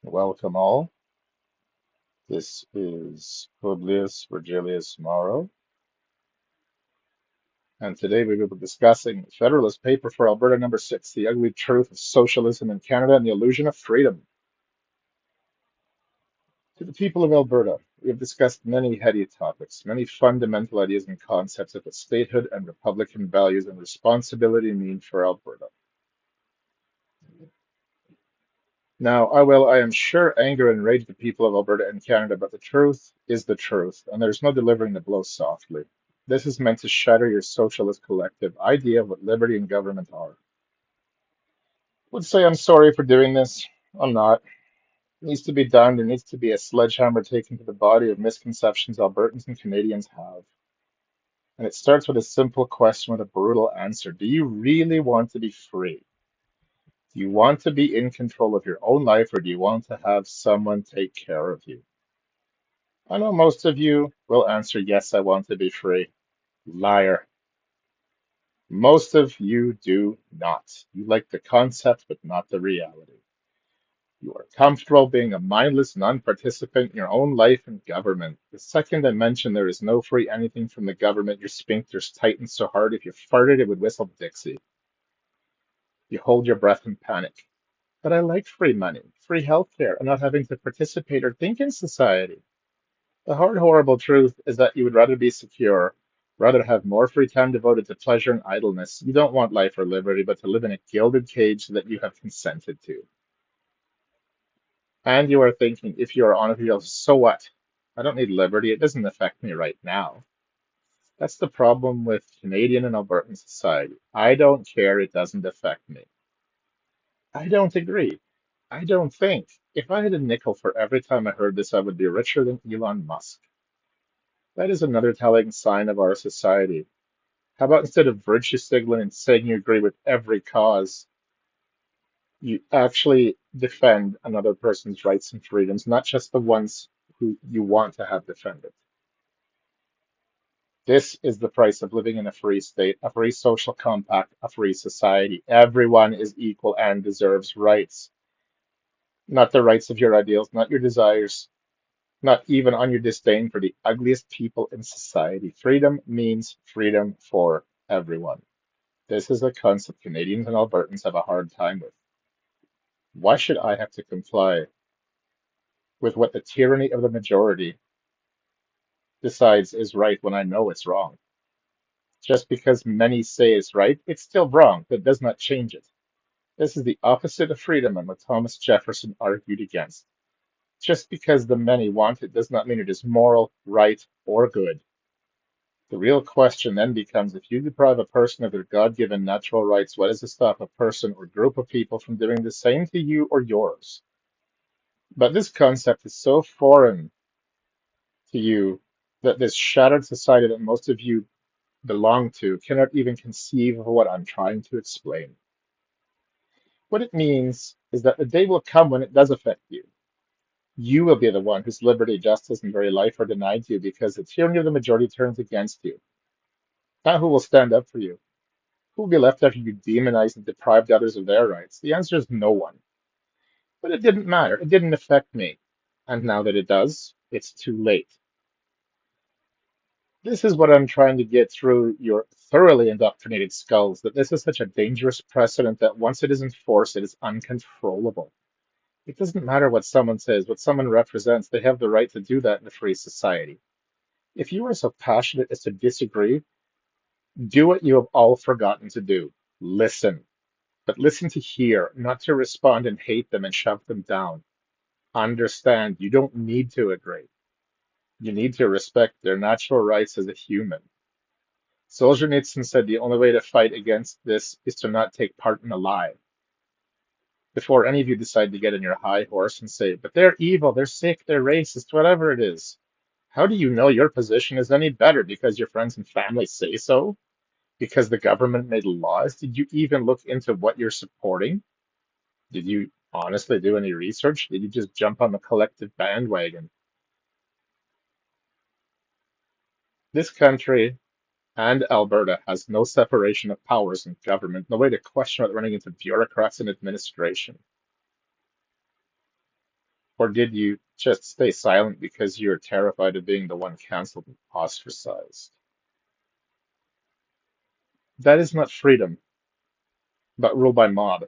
Welcome all. This is Publius Virgilius Maro, and today we will be discussing Federalist Paper for Alberta number 6, The Ugly Truth of Socialism in Canada and the Illusion of Freedom. To the people of Alberta, we have discussed many heady topics, many fundamental ideas and concepts of what statehood and Republican values and responsibility mean for Alberta. Now, I am sure, anger and rage the people of Alberta and Canada, but the truth is the truth, and there's no delivering the blow softly. This is meant to shatter your socialist collective idea of what liberty and government are. Would say I'm sorry for doing this. I'm not. It needs to be done. There needs to be a sledgehammer taken to the body of misconceptions Albertans and Canadians have. And it starts with a simple question with a brutal answer. Do you really want to be free? Do you want to be in control of your own life, or do you want to have someone take care of you? I know most of you will answer, yes, I want to be free. Liar. Most of you do not. You like the concept, but not the reality. You are comfortable being a mindless non-participant in your own life and government. The second I mention there is no free anything from the government, your sphincters tighten so hard if you farted it would whistle Dixie. You hold your breath in panic. But I like free money, free healthcare, and not having to participate or think in society. The hard, horrible truth is that you would rather be secure, rather have more free time devoted to pleasure and idleness. You don't want life or liberty, but to live in a gilded cage that you have consented to. And you are thinking, if you are honest with yourself, so what? I don't need liberty. It doesn't affect me right now. That's the problem with Canadian and Albertan society. I don't care. It doesn't affect me. I don't agree. I don't think. If I had a nickel for every time I heard this, I would be richer than Elon Musk. That is another telling sign of our society. How about instead of virtue signaling and saying you agree with every cause, you actually defend another person's rights and freedoms, not just the ones who you want to have defended? This is the price of living in a free state, a free social compact, a free society. Everyone is equal and deserves rights, not the rights of your ideals, not your desires, not even on your disdain for the ugliest people in society. Freedom means freedom for everyone. This is a concept Canadians and Albertans have a hard time with. Why should I have to comply with what the tyranny of the majority decides is right when I know it's wrong? Just because many say it's right, it's still wrong. That does not change it. This is the opposite of freedom and what Thomas Jefferson argued against. Just because the many want it does not mean it is moral, right, or good. The real question then becomes if you deprive a person of their God-given natural rights, what is to stop a person or group of people from doing the same to you or yours? But this concept is so foreign to you that this shattered society that most of you belong to cannot even conceive of what I'm trying to explain. What it means is that the day will come when it does affect you. You will be the one whose liberty, justice, and very life are denied to you because the tyranny of the majority turns against you. Now, who will stand up for you? Who will be left after you demonized and deprived others of their rights? The answer is no one. But it didn't matter. It didn't affect me. And now that it does, it's too late. This is what I'm trying to get through your thoroughly indoctrinated skulls, that this is such a dangerous precedent that once it is enforced, it is uncontrollable. It doesn't matter what someone says, what someone represents, they have the right to do that in a free society. If you are so passionate as to disagree, do what you have all forgotten to do. Listen. But listen to hear, not to respond and hate them and shove them down. Understand, you don't need to agree. You need to respect their natural rights as a human. Solzhenitsyn said the only way to fight against this is to not take part in a lie. Before any of you decide to get on your high horse and say, but they're evil, they're sick, they're racist, whatever it is. How do you know your position is any better because your friends and family say so? Because the government made laws? Did you even look into what you're supporting? Did you honestly do any research? Did you just jump on the collective bandwagon? This country and Alberta has no separation of powers in government, no way to question without running into bureaucrats and administration. Or did you just stay silent because you're terrified of being the one canceled and ostracized? That is not freedom, but rule by mob,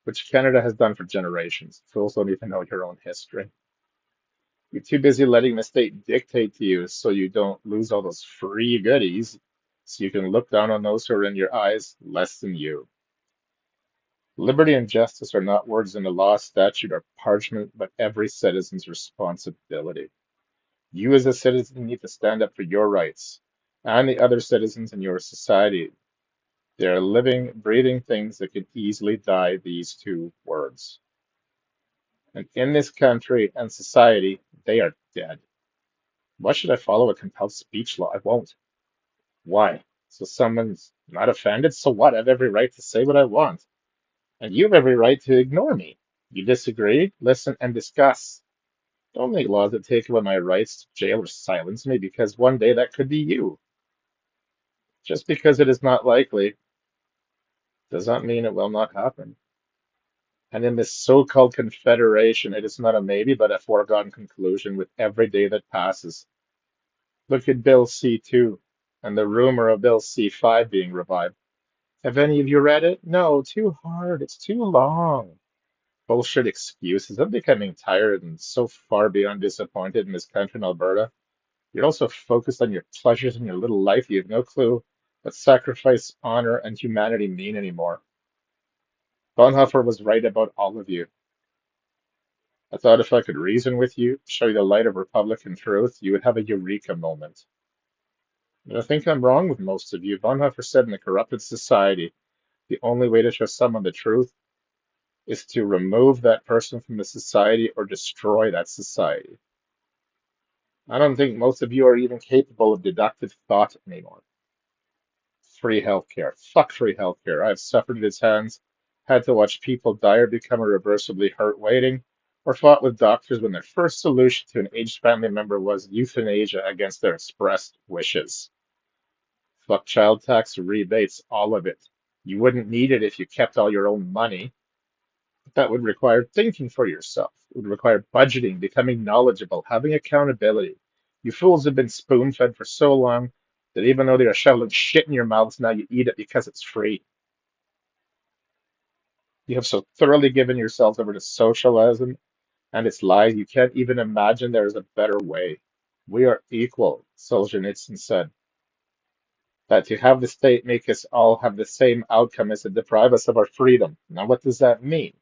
which Canada has done for generations. Fools don't even know your own history. You're too busy letting the state dictate to you so you don't lose all those free goodies, so you can look down on those who are in your eyes less than you. Liberty and justice are not words in a law, statute, or parchment, but every citizen's responsibility. You as a citizen need to stand up for your rights and the other citizens in your society. They are living, breathing things that could easily die these two words. And in this country and society, they are dead. Why should I follow a compelled speech law? I won't. Why? So someone's not offended? So what? I have every right to say what I want. And you have every right to ignore me. You disagree? Listen and discuss. Don't make laws that take away my rights to jail or silence me because one day that could be you. Just because it is not likely does not mean it will not happen. And in this so-called confederation, it is not a maybe, but a foregone conclusion with every day that passes. Look at Bill C-2 and the rumor of Bill C-5 being revived. Have any of you read it? No, too hard. It's too long. Bullshit excuses. I'm becoming tired and so far beyond disappointed in this country in Alberta. You're also focused on your pleasures in your little life. You have no clue what sacrifice, honor, and humanity mean anymore. Bonhoeffer was right about all of you. I thought if I could reason with you, show you the light of Republican truth, you would have a eureka moment. And I think I'm wrong with most of you. Bonhoeffer said in a corrupted society, the only way to show someone the truth is to remove that person from the society or destroy that society. I don't think most of you are even capable of deductive thought anymore. Free healthcare. Fuck free healthcare. I've suffered at its hands, had to watch people die or become irreversibly hurt waiting, or fought with doctors when their first solution to an aged family member was euthanasia against their expressed wishes. Fuck child tax, rebates, all of it. You wouldn't need it if you kept all your own money. But that would require thinking for yourself. It would require budgeting, becoming knowledgeable, having accountability. You fools have been spoon-fed for so long that even though they're shoveling shit in your mouths, now you eat it because it's free. You have so thoroughly given yourselves over to socialism and its lies, you can't even imagine there is a better way. We are equal, Solzhenitsyn said. That to have the state make us all have the same outcome is to deprive us of our freedom. Now, what does that mean?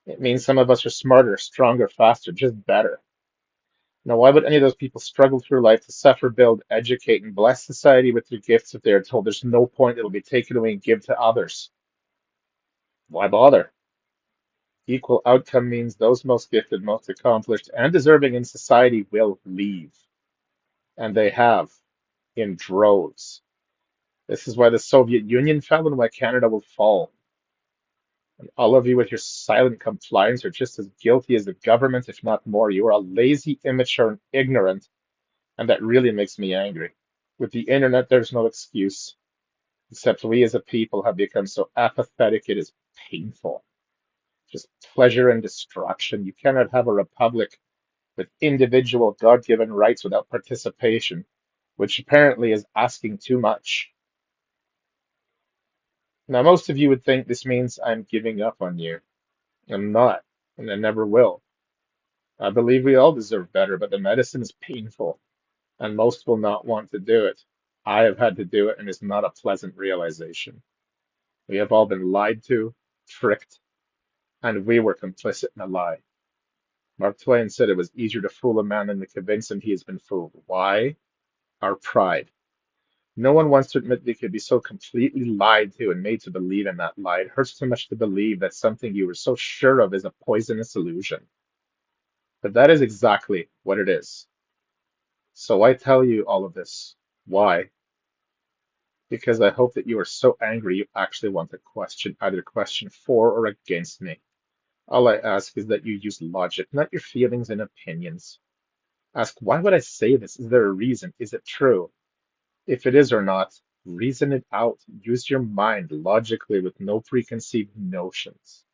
It means some of us are smarter, stronger, faster, just better. Now, why would any of those people struggle through life to suffer, build, educate, and bless society with their gifts if they are told there's no point, it'll be taken away and give to others? Why bother? Equal outcome means those most gifted, most accomplished, and deserving in society will leave. And they have, in droves. This is why the Soviet Union fell and why Canada will fall. And all of you with your silent compliance are just as guilty as the government, if not more. You are all lazy, immature, and ignorant, and that really makes me angry. With the internet, there's no excuse, except we as a people have become so apathetic it is painful. Just pleasure and destruction. You cannot have a republic with individual God-given rights without participation, which apparently is asking too much. Now, most of you would think this means I'm giving up on you. I'm not, and I never will. I believe we all deserve better, but the medicine is painful, and most will not want to do it. I have had to do it, and it's not a pleasant realization. We have all been lied to, tricked, and we were complicit in a lie. Mark Twain said it was easier to fool a man than to convince him he has been fooled. Why? Our pride. No one wants to admit they could be so completely lied to and made to believe in that lie. It hurts too much to believe that something you were so sure of is a poisonous illusion. But that is exactly what it is. So I tell you all of this. Why? Because I hope that you are so angry you actually want to question, either question for or against me. All I ask is that you use logic, not your feelings and opinions. Ask, why would I say this? Is there a reason? Is it true? If it is or not, reason it out. Use your mind logically with no preconceived notions.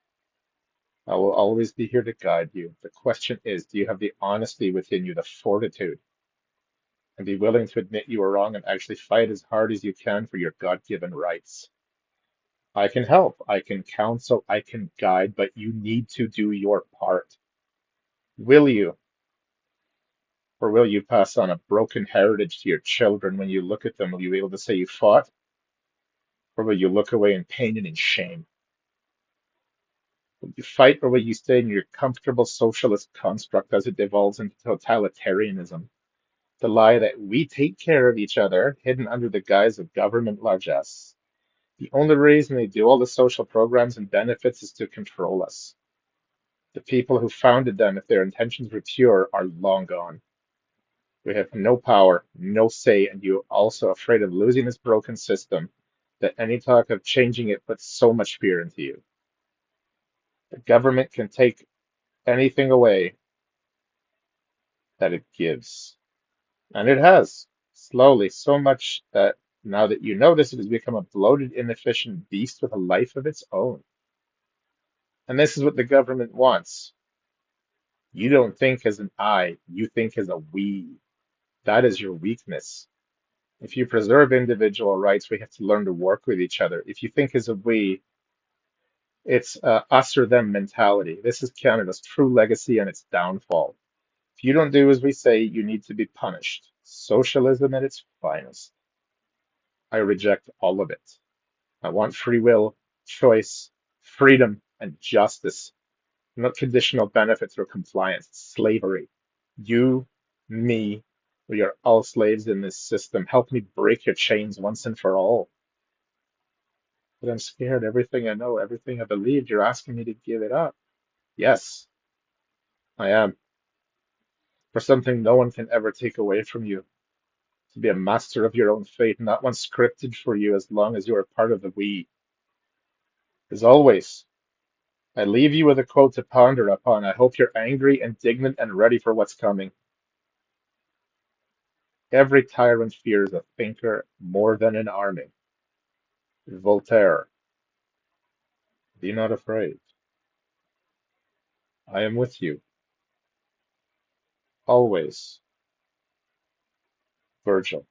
I will always be here to guide you. The question is, do you have the honesty within you, the fortitude, and be willing to admit you are wrong and actually fight as hard as you can for your God-given rights? I can help, I can counsel, I can guide, but you need to do your part. Will you? Or will you pass on a broken heritage to your children when you look at them? Will you be able to say you fought? Or will you look away in pain and in shame? Will you fight or will you stay in your comfortable socialist construct as it devolves into totalitarianism? The lie that we take care of each other, hidden under the guise of government largesse. The only reason they do all the social programs and benefits is to control us. The people who founded them, if their intentions were pure, are long gone. We have no power, no say, and you are also afraid of losing this broken system that any talk of changing it puts so much fear into you. The government can take anything away that it gives. And it has, slowly, so much that now that you know this, it has become a bloated, inefficient beast with a life of its own. And this is what the government wants. You don't think as an I, you think as a we. That is your weakness. If you preserve individual rights, we have to learn to work with each other. If you think as a we, it's us or them mentality. This is Canada's true legacy and its downfall. If you don't do as we say, you need to be punished. Socialism at its finest. I reject all of it. I want free will, choice, freedom, and justice, not conditional benefits or compliance. It's slavery. You, me, we are all slaves in this system. Help me break your chains once and for all. But I'm scared. Everything I know, everything I believed, you're asking me to give it up. Yes, I am. For something no one can ever take away from you. To be a master of your own fate, not one scripted for you as long as you are part of the we. As always, I leave you with a quote to ponder upon. I hope you're angry, indignant, and ready for what's coming. Every tyrant fears a thinker more than an army. Voltaire, be not afraid. I am with you, always. Virgil.